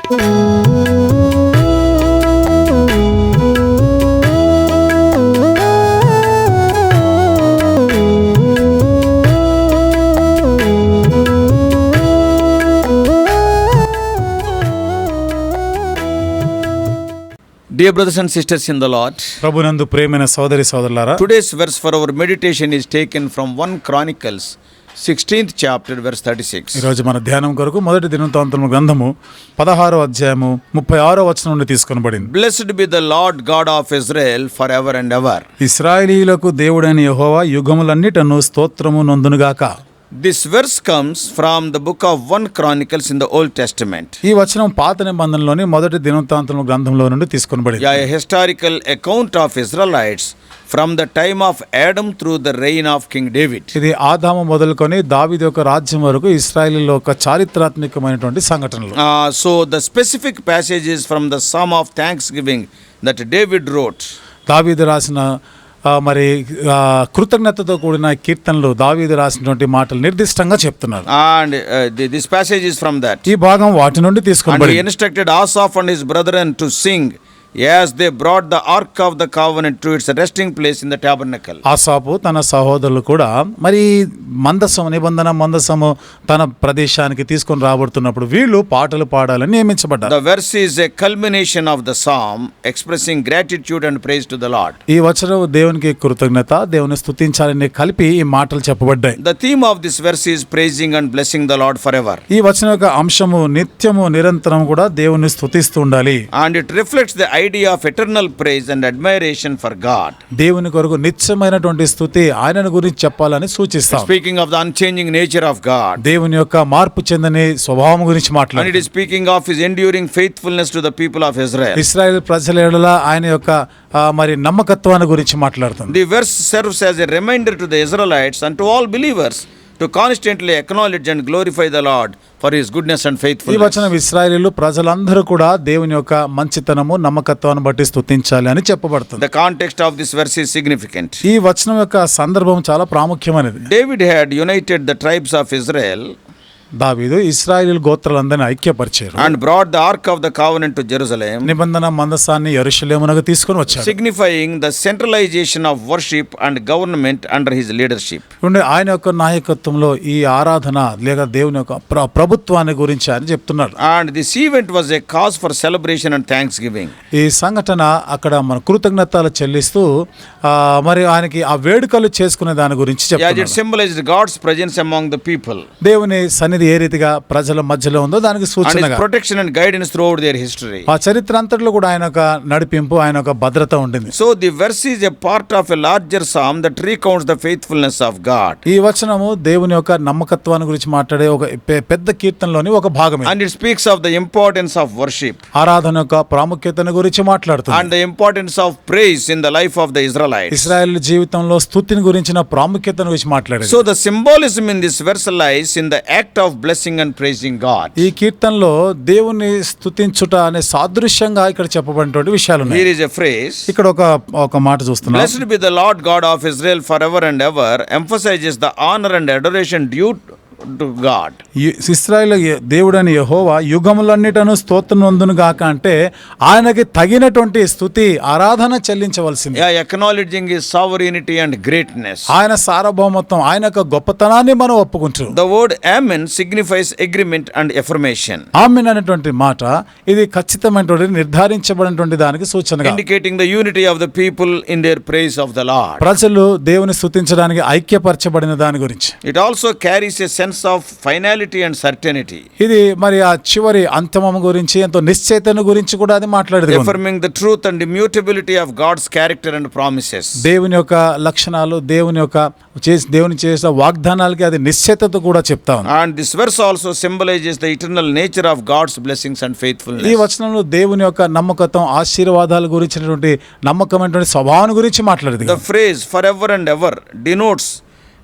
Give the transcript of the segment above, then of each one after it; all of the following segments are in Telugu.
Dear brothers and sisters in the Lord, ప్రభునందు ప్రియమైన సోదరి సోదరులారా, today's verse for our meditation is taken from 1 Chronicles 16th chapter verse 36. ఈ రోజు మన ధ్యానం కొరకు మొదటి దినవృత్తాంతముల గ్రంథము 16వ అధ్యాయము 36వ వచనం నుండి తీసుకొనబడింది. Blessed be the Lord God of Israel forever and ever. ఇశ్రాయేలీయులకు దేవుడైన యెహోవా యుగములన్నిటను స్తోత్రము నొందునుగాక. This verse comes from the book of 1 Chronicles in the Old Testament. ఈ వచనం పాత నిబంధనలోని మొదటి దినవృత్తాంతముల గ్రంథంలో నుండి తీసుకొనబడింది. A historical account of Israelites from the time of Adam through the reign of King David. ఇది ఆదాము మొదలుకొని దావీదు యొక్క రాజ్యం వరకు ఇశ్రాయేలీయుల యొక్క చారిత్రాత్మకమైనటువంటి సంఘటనలు. So the specific passages from the Psalm of Thanksgiving that David wrote. దావీదు రాసిన మరి కృతజ్ఞతతో కూడిన కీర్తనలు దావీదు రాసినటువంటి మాటలు నిర్దిష్టంగా చెప్తున్నారు. And this passage is from that. ఈ భాగం వాటి నుండి తీసుకొనబడింది. And he instructed Asaph and his brethren to sing as they brought the ark of the covenant to its resting place in the tabernacle. ఆసాపు తన సహోదరులు కూడా మరి నిబంధన మందసము తన ప్రదేశానికి తీసుకొని రాబడుతున్నప్పుడు వీళ్ళు పాటలు పాడాలని నియమించబడ్డారు. The verse is a culmination of the psalm expressing gratitude and praise to the Lord. ఈ వచనం దేవునికి కృతజ్ఞత, దేవుని స్తుతించాలని కలిపి ఈ మాటలు చెప్పబడ్డాయి. The theme of this verse is praising and blessing the Lord forever. ఈ వచనం యొక్క అంశము నిత్యము నిరంతరం కూడా దేవుని స్తుతిస్తూ ఉండాలి. And it reflects the idea of eternal praise and admiration for God. దేవుని కొరకు నిత్యమైనటువంటి స్తుతి ఆయనను గురించి చెప్పాలని సూచిస్తాం. Speaking of the unchanging nature of God. దేవుని యొక్క మార్పు చెందని స్వభావం గురించి మాట్లాడుతాం. And it is speaking of his enduring faithfulness to the people of Israel. ఇశ్రాయేలు ప్రజల ఎడల ఆయన యొక్క మరి నమ్మకత్వాన్ని గురించి మాట్లాడుతుంది. The verse serves as a reminder to the Israelites and to all believers to constantly acknowledge and glorify the Lord for his goodness and faithfulness. ఈ వచనం ఇశ్రాయేలీయులు ప్రజలందరూ కూడా దేవుని యొక్క మంచితనము నమ్మకత్వాన్ని బట్టి స్తుతించాలి అని చెప్పబడుతుంది. The context of this verse is significant. ఈ వచనం యొక్క సందర్భం చాలా ప్రాముఖ్యమైనది. David had united the tribes of Israel దావీదు ఇశ్రాయేలు గోత్రాలందరిని ఐక్యపరిచారు. and brought the ark of the covenant to Jerusalem, నిబంధన మందసాన్ని యెరూషలేమునకు తీసుకొని వచ్చారు. signifying the centralization of worship and government under his leadership. ఆయన యొక్క నాయకత్వంలో ఈ ఆరాధన లేక దేవుని యొక్క ప్రభుత్వాన్ని గురించి అని చెప్తున్నారు. And this event was a cause for celebration and thanksgiving. ఈ సంఘటన అక్కడ మన కృతజ్ఞతలు చెల్లిస్తూ మరి ఆయనకి ఆ వేడుకలు చేసుకునే దాని గురించి చెప్తున్నారు. It symbolized God's presence among the people. దేవుని సన్నిధి ఏ రీతిగా ప్రజల మధ్యలో ఉందో దానికి సూచనగా protection and guidance throughout their history. ఆ చరిత్ర అంతట్లో కూడా ఆయన యొక్క నడిపింపు, ఆయన యొక్క భద్రత ఉండింది. So the verse is a part of a larger psalm that recounts the faithfulness of God. ఈ వచనము దేవుని యొక్క నమ్మకత్వాన్ని గురించి మాట్లాడే ఒక పెద్ద కీర్తనలోని ఒక భాగమే. And it speaks of the importance of worship. ఆరాధన యొక్క ప్రాముఖ్యతను గురించి మాట్లాడుతుంది. And the importance of praise in the life of the Israelites. ఇశ్రాయేలు జీవితంలో స్తుతిని గురించిన ప్రాముఖ్యతను గురించి మాట్లాడేది. So the symbolism in this verse lies in the act of blessing and praising God. ఈ కీర్తనలో దేవుని స్తుతించుట అనే సాదృశ్యంగా ఇక్కడ చెప్పబడినటువంటి విషయాలు ఉన్నాయి. Here is a phrase. ఇక్కడ ఒక మాట చూస్తున్నాం. Blessed be the Lord God of Israel forever and ever emphasizes the honor and adoration due to God. ఇశ్రాయేలు దేవుడైన యెహోవా యుగములన్నిటను స్తోత్రం నొందును గాక అంటే ఆయనకి తగినటువంటి స్తుతి ఆరాధన చెల్లించవలసింది. Acknowledging his sovereignty and greatness. ఆయన సార్వభౌమత్వం, ఆయన యొక్క గొప్పతనాన్ని మనం ఒప్పుకుంటున్నాం. The word amen signifies agreement and affirmation. ఆమేన్ అనేటువంటి మాట ఇది ఖచ్చితమైనటువంటి నిర్ధారించబడినటువంటి దానికి సూచనగా, indicating the unity of the people in their praise of the Lord. ప్రజలు దేవుని స్తుతించడానికి ఐక్యపరచబడిన దాని గురించి. It also carries a sense of finality and certainty. ఇది మరి ఆ చివరి అంతిమం గురించి, ఎంతో నిశ్చయితను గురించి కూడా అది మాట్లాడేది. Affirming the truth and immutability of God's character and promises. దేవుని యొక్క లక్షణాలు, దేవుని చేసిన వాగ్దానాలకి అది నిశ్చయితత కూడా చెప్తా ఉంది. And this verse also symbolizes the eternal nature of God's blessings and faithfulness. ఈ వచనంలో దేవుని యొక్క నమ్మకత్వం, ఆశీర్వాదాల గురించినటువంటి నమ్మకమైనటువంటి స్వభావం గురించి మాట్లాడేది. The phrase forever and ever denotes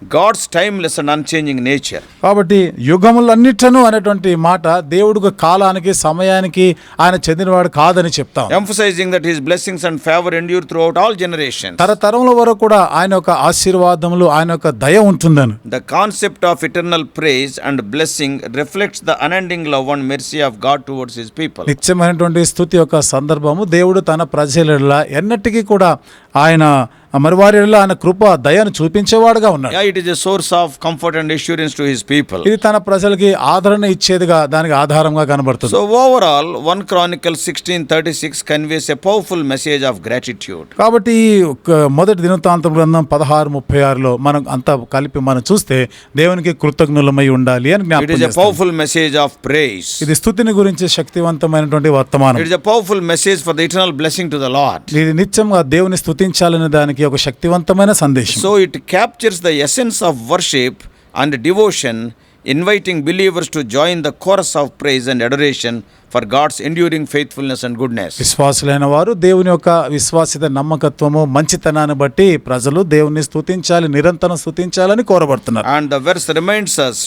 God's timeless and unchanging nature. కాబట్టి యుగములన్నిటను అనేటువంటి మాట దేవుడికి కాలానికి సమయానికి ఆయన చెందినవాడు కాదని చెప్తాం. Emphasizing that his blessings and favor endure throughout all generations. తరతరముల వరకు కూడా ఆయన యొక్క ఆశీర్వాదములు ఆయన యొక్క దయ ఉంటుందని. The concept of eternal praise and blessing reflects the unending love and mercy of God towards his people. నిత్యమైనటువంటి స్తుతి యొక్క సందర్భము దేవుడు తన ప్రజల ఎన్నటికీ కూడా ఆయన మరి వారి ఎడల ఆయన కృప దయను చూపించేవాడుగా ఉన్నాడు. Yeah, it is a source of comfort and assurance to his people. ఇది తన ప్రజలకి ఆదరణ ఇచ్చేదిగా దానికి ఆధారంగా కనబడుతుంది. So overall, 1 Chronicles 16:36 conveys a powerful message of gratitude. కాబట్టి మొదటి దినవృత్తాంతం గ్రంథం 16:36లో మనం అంతా కలిపి మనం చూస్తే దేవునికి కృతజ్ఞులమై ఉండాలి అని It జ్ఞాపకం is a చేస్తాం. powerful message of praise. ఇది స్తుతిని గురించి శక్తివంతమైనటువంటి వర్తమానం. It is a powerful message for the eternal blessing to the Lord. ఇది నిత్యంగా దేవుని స్తుతించాలనే దానికి ఒక శక్తివంతమైన సందేశం. So it captures the essence of worship and devotion, inviting believers to join the chorus of praise and adoration for God's enduring faithfulness and goodness. విశ్వాసులైన వారు దేవుని యొక్క విశ్వాసిత నమ్మకత్వము మంచితనాన్ని బట్టి ప్రజలు దేవుని స్తుతించాలి, నిరంతరం స్తుతించాలని కోరబడుతున్నారు. And the verse reminds us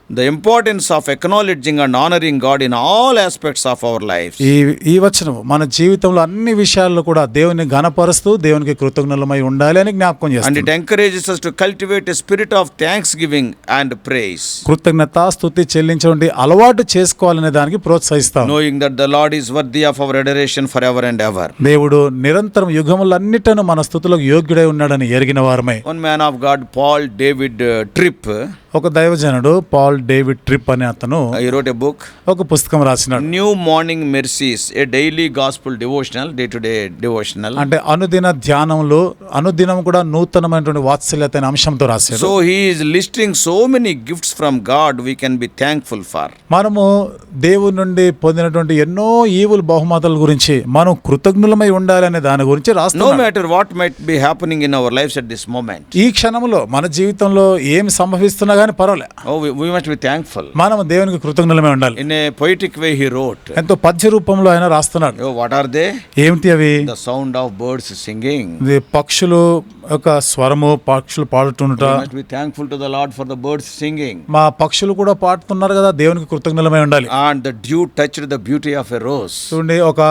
the importance of acknowledging and honoring God in all aspects of our lives. ఈ వచనం మన జీవితంలో అన్ని విషయాల్లో కూడా దేవుని ఘనపరుస్తూ దేవునికి కృతజ్ఞులమై ఉండాలి అని జ్ఞాపకం And చేస్తుంది. it encourages us to cultivate a spirit of thanksgiving and praise, కృతజ్ఞత స్తుతి చెల్లించే అలవాటు చేసుకోవాలనే దానికి ప్రోత్సహిస్తాం. knowing that the Lord is worthy of our adoration forever and ever. దేవుడు నిరంతరం యుగములన్నిటను మన స్తుతులకు యోగ్యుడై ఉన్నాడని ఎరిగిన వారమై. One man of God, Paul David Tripp, ఒక దైవజనుడు పాల్ డేవిడ్ ట్రిప్ అనే అతను he wrote a book, ఒక పుస్తకం రాసినాడు. New Morning Mercies, a daily gospel devotional, day-to-day devotional. అంటే అనుదిన ధ్యానంలో అనుదినం కూడా నూతనమైనటువంటి వాత్సల్యత అనే అంశంతో రాశారు. So he is listing so many gifts from God we can be thankful for. మనము దేవుని నుండి పొందినటువంటి ఎన్నో ఈవుల బహుమతుల గురించి మనం కృతజ్ఞులమై ఉండాలనే దాని గురించి No రాస్తున్నాడు. matter what might be happening in our lives at this moment. ఈ క్షణంలో మన జీవితంలో ఏం సంభవిస్తున్నా గానీ పర్వాలే, Oh, we must be thankful. మనం దేవునికి కృతజ్ఞులమై ఉండాలి. In a poetic way he wrote, ఎంతో పద్య రూపంలో ఆయన రాస్తున్నాడు. oh, what are they? ఏమిటి అవి? The sound of birds singing. ఇది పక్షులు యొక్క స్వరము, పక్షులు పాడుతుంట. We must be thankful to the Lord for the birds singing. మా పక్షులు కూడా పాడుతున్నారు కదా, దేవునికి కృతజ్ఞులమై ఉండాలి. And the dew touched the beauty of a rose. చూడండి, ఒక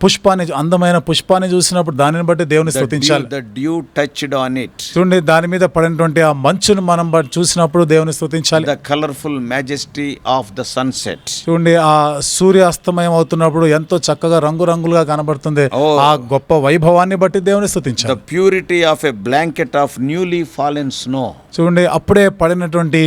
పుష్పాన్ని, అందమైన పుష్పాన్ని చూసినప్పుడు దానిని బట్టి దేవుని స్తుతించాలి. The dew touched on it. చూడండి, దాని మీద పడినటువంటి ఆ మంచును మనం చూసినప్పుడు దేవుని స్తుతించాలి. The colorful majesty of the sunset. చూడండి, ఆ సూర్యాస్తమయం అవుతున్నప్పుడు ఎంతో చక్కగా రంగురంగులుగా కనబడుతుంది. Oh. ఆ గొప్ప వైభవాన్ని బట్టి దేవుని స్తుతించాలి. The purity of a blanket of newly fallen snow. చూడండి, అప్పుడే పడినటువంటి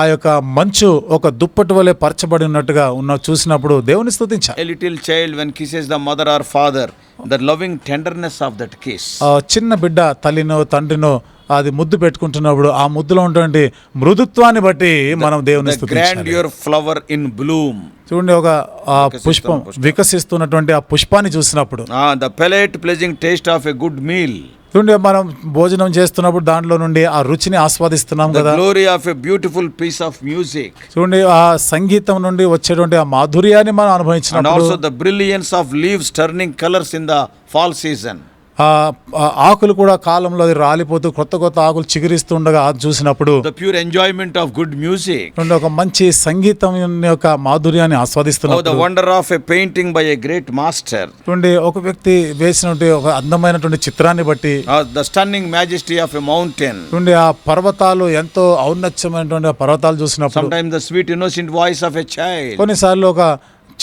ఆ యొక్క మంచు ఒక దుప్పటి వలె పరచబడి ఉన్నట్టుగా చూసినప్పుడు దేవుని స్తుతించాలి. A little child when kisses the mother or father, the loving tenderness of that kiss. ఆ చిన్న బిడ్డ తల్లినో తండ్రినో అది ముద్దు పెట్టుకుంటున్నప్పుడు ఆ ముద్దులో ఉన్నటువంటి మృదుత్వాన్ని బట్టి మనం దేవుని The స్తుతించాలి. grandeur flower in bloom. చూడండి, ఒక పుష్పం వికసిస్తున్నటువంటి ఆ పుష్పాన్ని చూసినప్పుడు, The palate pleasing taste of a good meal. చూడండి, మనం భోజనం చేస్తున్నప్పుడు దాంట్లో నుండి ఆ రుచిని ఆస్వాదిస్తున్నాం The కదా. glory of a beautiful piece of music. చూడండి, ఆ సంగీతం నుండి వచ్చేటువంటి ఆ మాధుర్యాన్ని మనం And అనుభవించినప్పుడు, also the brilliance of leaves turning colors in the fall season. ఆ ఆకులు కూడా కాలంలో అది రాలిపోతూ కొత్త కొత్త ఆకులు చిగురిస్తుండగా అది చూసినప్పుడు, The pure enjoyment of good music. చూడండి, ఒక మంచి సంగీతం యొక్క మాధుర్యాన్ని Oh, the ఆస్వాదిస్తున్నప్పుడు, wonder of a painting by a great master. చూడండి, ఒక వ్యక్తి వేసినటువంటి ఒక అందమైనటువంటి చిత్రాన్ని బట్టి, The stunning majesty of a mountain. చూడండి, ఆ పర్వతాలు ఎంతో ఔన్నత్యమైనటువంటి ఆ పర్వతాలు చూసినప్పుడు, Sometimes the sweet innocent voice of a child. కొన్నిసార్లు ఒక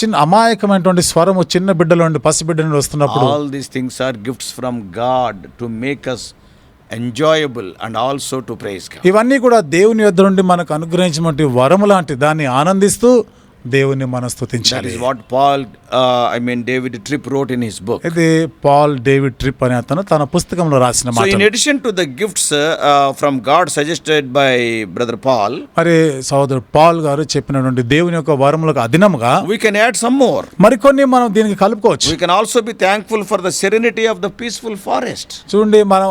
చిన్న అమాయకమైనటువంటి స్వరము చిన్న బిడ్డలో నుండి పసిబిడ్డ నుండి వస్తున్నప్పుడు, All these things are gifts from God to make us enjoyable and also to praise God. ఇవన్నీ కూడా దేవుని యొద్ద నుండి మనకు అనుగ్రహించినటువంటి వరము లాంటి దాన్ని ఆనందిస్తూ దేవుని మనం That స్తుతించాలి. is what David Tripp wrote in his book. ఇది పాల్ డేవిడ్ ట్రిప్ అనే అతను తన పుస్తకంలో రాసిన So మాట. in addition to the gifts from God suggested by Brother Paul, మరి సహోదరు పాల్ గారు చెప్పినటువంటి దేవుని యొక్క వరములకు అధినముగా we can add some more. మరికొన్ని మనం దీనికి కలుపుకోవచ్చు. We can also be thankful for the serenity of the peaceful forest. చూడండి, మనం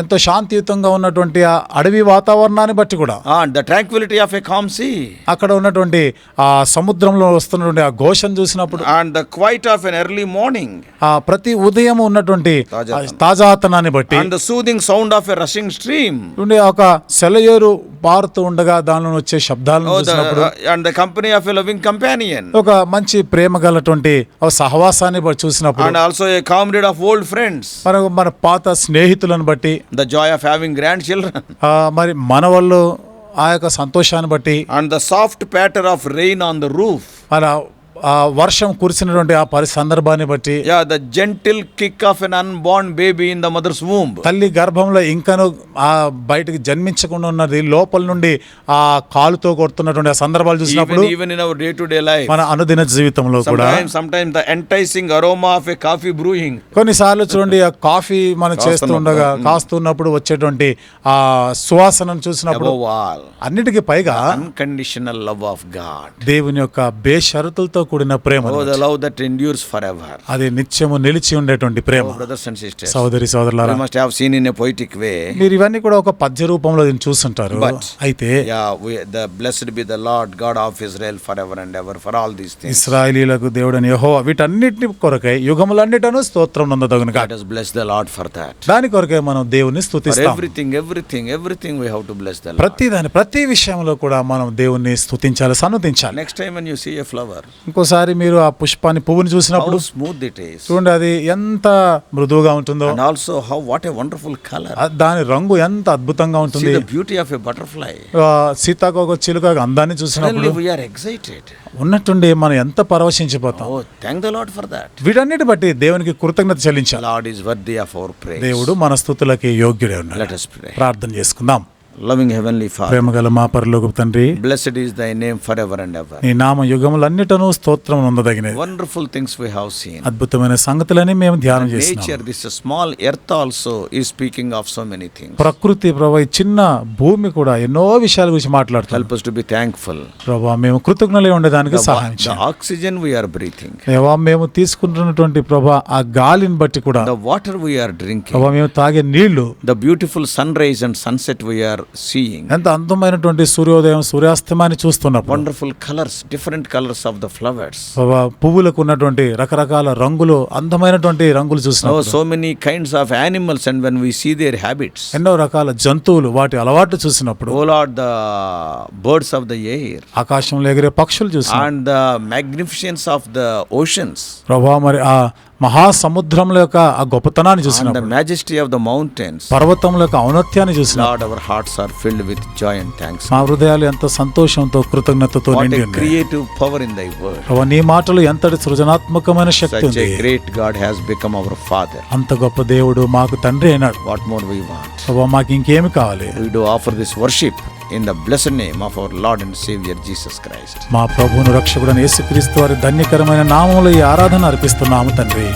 ఎంతో శాంతియుతంగా ఉన్నటువంటి ఆ అడవి వాతావరణాన్ని బట్టి కూడా, and the tranquility of a calm sea, అక్కడ ఉన్నటువంటి ఆ సముద్రంలో వస్తున్నటువంటి ఆ ఘోషను చూసినప్పుడు, and the quiet of an early morning, ఆ ప్రతి ఉదయం ఉన్నటువంటి తాజాతనం. తాజాతనాన్ని బట్టి, and the soothing sound of a rushing stream, ఉండే ఒక సెలయేరు పారుతూ ఉండగా దానిలో వచ్చే శబ్దాలను చూసినప్పుడు, and the company of a loving companion, ఒక మంచి ప్రేమ గలటువంటి ఒక సహవాసాన్ని బట్టి చూసినప్పుడు, and also a comrade of old friends, మన పాత స్నేహితులను బట్టి, the joy of having grandchildren, మరి మనవళ్ళు ఆ యొక్క సంతోషాన్ని బట్టి, and the soft patter of rain on the roof, మన ఆ వర్షం కురిసినటువంటి ఆ సందర్భాన్ని బట్టి, the gentle kick of an unborn baby in the mother's womb, తల్లి గర్భంలో ఇంకను ఆ బయటకు జన్మించకుండా ఉన్నది లోపల నుండి ఆ కాలుతో కొడుతున్నటువంటి ఆ సందర్భాలు చూసినప్పుడు, even in our day to day life, మన అనుదిన జీవితంలో కూడా sometimes the enticing aroma of a coffee brewing, కొన్నిసార్లు చూడండి ఆ కాఫీ మనం చేస్తుండగా కాస్తున్నప్పుడు వచ్చేటువంటి ఆ సువాసనను చూసినప్పుడు, above all, అన్నిటికీ పైగా unconditional love of God, దేవుని యొక్క బేషరతులతో కూడిన ప్రేమ, the love that endures forever, అది నిత్యము నిలిచి ఉండేటువంటి ప్రేమ. brothers and sisters, సోదరి సోదరులారా, you must have seen in a poetic way, మీరు ఇవన్నీ కూడా ఒక పద్య రూపంలో దీన్ని చూస్తుంటారు. అయితే the blessed be the Lord God of Israel forever and ever for all these things. ఇశ్రాయేలీయులకు దేవుడని యెహోవా వీటన్నిటిని కొరకై యుగములన్నిటను స్తోత్రం నందదగును గాక. Let us bless the Lord for that. దాని కొరకే మనం దేవుని For స్తుతిస్తాం. everything we have to bless the Lord. ప్రతి విషయంలో కూడా మనం దేవుని స్తుతించాలి, సన్నుతించాలి. Next time when you see a flower, ఇంకోసారి మీరు ఆ పుష్పాన్ని పువ్వుని చూసినప్పుడు how smooth it is, చూడండి అది ఎంత మృదువుగా ఉంటుందో, and also what a wonderful color. దాని రంగు ఎంత అద్భుతంగా See ఉంటుంది. the beauty of a butterfly. సీతాకోక చిలుక అందాన్ని చూసినప్పుడు Suddenly we are excited. ఉన్నట్టుండి మనం ఎంత పరవశించిపోతాం. Oh, thank the Lord for that. వీటన్నిటి బట్టి దేవునికి కృతజ్ఞత చెల్లించాలి. Lord is worthy of our praise. దేవుడు మన స్తుతులకి యోగ్యుడే ఉన్నాడు. Let us pray. ప్రార్థన చేసుకుందాం. Loving heavenly Father, ప్రేమగల మా పరలోకపు తండ్రి, blessed is thy name forever and ever. నీ నామ యుగములన్నిటను స్తోత్రం నొందదగినది. Wonderful things we have seen. అద్భుతమైన సంగతులని మేము ధ్యానం Nature, చేస్తున్నాం. this small earth also is speaking of so many things. ప్రకృతి ప్రభా, ఈ చిన్న భూమి కూడా ఎన్నో విషయాల గురించి మాట్లాడుతుంది. Help us to be thankful. ప్రభా, మేము కృతజ్ఞులై ఉండడానికి సహాయం The చేయండి. oxygen we are breathing, దేవా, మేము తీసుకుంటున్నటువంటి ప్రభా ఆ గాలిని బట్టి కూడా, the water we are drinking, ప్రభా మేము తాగే నీళ్లు, the beautiful sunrise and sunset we are seeing, ఎంత అందమైనటువంటి సూర్యోదయం సూర్యాస్తమాన్ని చూస్తున్నప్పుడు, wonderful colors, different colors of the flowers. ప్రభా పువ్వులకు ఉన్నటువంటి రకరకాల రంగులు, అందమైనటువంటి రంగులు Oh, చూసినప్పుడు, so many kinds of animals, and when we see their habits, ఎన్నో రకాల జంతువులు వాటి అలవాట్లు చూసినప్పుడు, oh Lord, the birds of the air, ఆకాశంలో ఎగిరే పక్షులు చూసినప్పుడు, and the magnificence of the oceans, ప్రభా మరి ఆ మహాసముద్రంలో యొక్క ఆ గొప్పతనాన్ని and the చూసినప్పుడు, majesty of the mountains, పర్వతంలో యొక్క ఔన్నత్యాన్ని చూసినప్పుడు, Lord, our hearts are filled with joy and thanks. మా హృదయాలు ఎంత సంతోషంతో కృతజ్ఞతతో What నిండి a ఉన్నాయి. creative power in thy word. ప్రభా నీ మాటలు ఎంతటి సృజనాత్మకమైన శక్తి Such ఉంది. a great God has become our Father. అంత గొప్ప దేవుడు మాకు తండ్రి అయినాడు. What more we want? ప్రభా మాకు ఇంకేమి కావాలి? We do offer this worship in the blessed name of our Lord and Savior Jesus Christ. మా ప్రభువును రక్షకుడైన యేసుక్రీస్తు వారి ధన్యకరమైన నామములో ఈ ఆరాధన అర్పిస్తున్నాము తండ్రి.